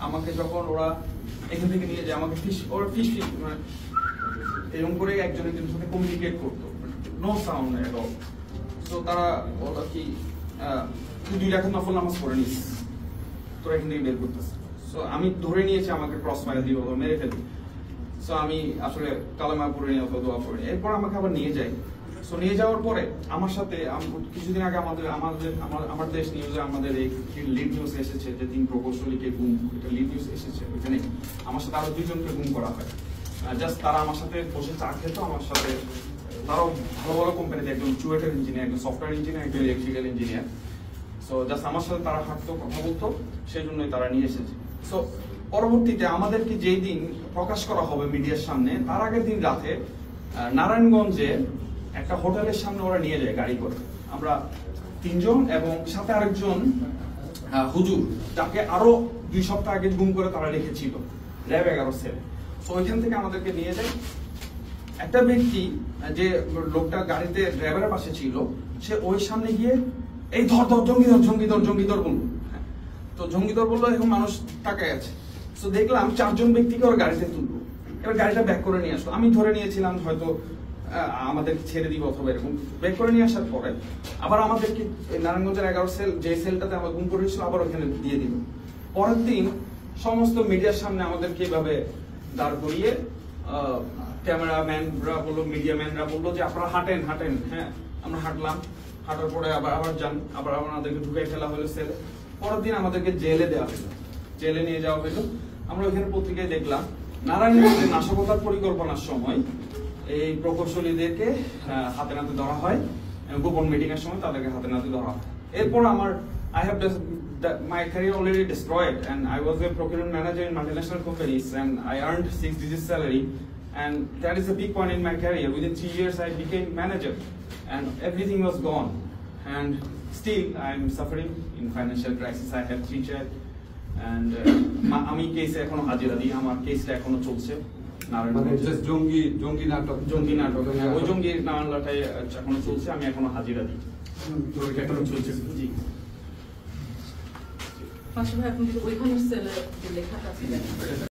আমাকে যখন ওরা এখান থেকে নিয়ে যায়, আমাকে ফিশ মানে এরকম করে একজন একজনের সাথে কমিউনিকেট করতো, নো সাউন্ড এট অল। তো তারা বলতো কি তুই 2 রাকাত নফল নামাজ পড়ে নিস, তোরা এখান থেকে বের করতেছে। সো আমি ধরে নিয়েছি আমাকে ক্রস মারা দিব, মেরে ফেলবি। সো আমি আসলে কালেমা পড়ে নিয়ে অথবা দোয়া পড়ে, এরপর আমাকে আবার নিয়ে যাই। সো নিয়ে যাওয়ার পরে আমার সাথে কিছুদিন আগে আমার দেশ নিউজে আমাদের এই লিড নিউজ এসেছে যে 3 প্রকৌশলীকে গুম, এটা লিড নিউজ এসেছে। ওইখানে আমার সাথে আরো 2 জনকে গুম করা হয়। জাস্ট তারা আমার সাথে বসে চা খেত, আমার সাথে তারাও ভালো ভালো কোম্পানিতে, একজন চুয়েটের ইঞ্জিনিয়ার, একজন সফটওয়্যার ইঞ্জিনিয়ার, একজন ইলেকট্রিক্যাল ইঞ্জিনিয়ার। সো জাস্ট আমার সাথে তারা হাঁটতো, কথা বলতো, সেই জন্যই তারা নিয়ে এসেছে। সো পরবর্তীতে আমাদেরকে যেই দিন প্রকাশ করা হবে মিডিয়ার সামনে, তার আগের দিন রাতে নারায়ণগঞ্জে একটা হোটেলের সামনে ওরা নিয়ে যায় গাড়ি করে। আমরা 3 জন এবং সাথে আরেকজন হুজুর, যাকে আরো 2 সপ্তাহ আগে গুম করে তারা রেখেছিল, র্যাব 11 সেল। তো ওইখান থেকে আমাদেরকে নিয়ে যায়। একটা ব্যক্তি, যে লোকটা গাড়িতে ড্রাইভারের পাশে ছিল, সে ওই সামনে গিয়ে এই ধর ধর জঙ্গি ধর বললো। তো জঙ্গিধর বললো, এখন মানুষ তাকায় আছে। তো দেখলাম 4 জন ব্যক্তিকে ওর গাড়িতে তুললো, এবার গাড়িটা ব্যাক করে নিয়ে আসলো। আমি ধরে নিয়েছিলাম হয়তো আমাদের ছেড়ে দিব অথবা এরকম। ব্যাক করে নিয়ে আসার পরে আবার আমাদেরকে নারায়ণগঞ্জের 11 সেল, যে সেলটাতে আমার গুম করেছিল, আবার ওখানে দিয়ে দিল। পরের দিন সমস্ত মিডিয়ার সামনে আমাদেরকে এভাবে দাঁড় করিয়ে ক্যামেরাম্যানরা বললো, মিডিয়াম্যানরা বললো যে আপনারা হাঁটেন। হ্যাঁ, আমরা হাঁটলাম। হাঁটার পরে আবার যান, আবার আমাদেরকে ঢুকাই ফেলা হলো সেলে। পরের দিন আমাদেরকে জেলে দেওয়া হলো, জেলে নিয়ে যাওয়া হলো। আমরা ওইখানে পত্রিকায় দেখলাম নারায়ণগঞ্জে নাশকতার পরিকল্পনার সময় এই প্রকৌশলীদেরকে হাতে নাতে ধরা হয়, গোপন মিটিং এর সময় তাদেরকে হাতে নাতে ধরা হয়। এরপর আমার my career already destroyed, and I was a procurement manager in multinational companies, and I earned 6-digit salary, and that is a big point in my career. Within 3 years I became manager, and everything was gone, and still I'm suffering in financial crisis. I have 3 children, and আমি কেসে এখনো হাজিরা দিই, আমার কেসটা এখনো চলছে। জঙ্গি নাটক, ওই জঙ্গি মামলাটাই এখনো চলছে, আমি এখনো হাজিরা দিই, এখনো চলছে। জি, পাশাপাশি এখন ওইখানে লেখাটা আছে।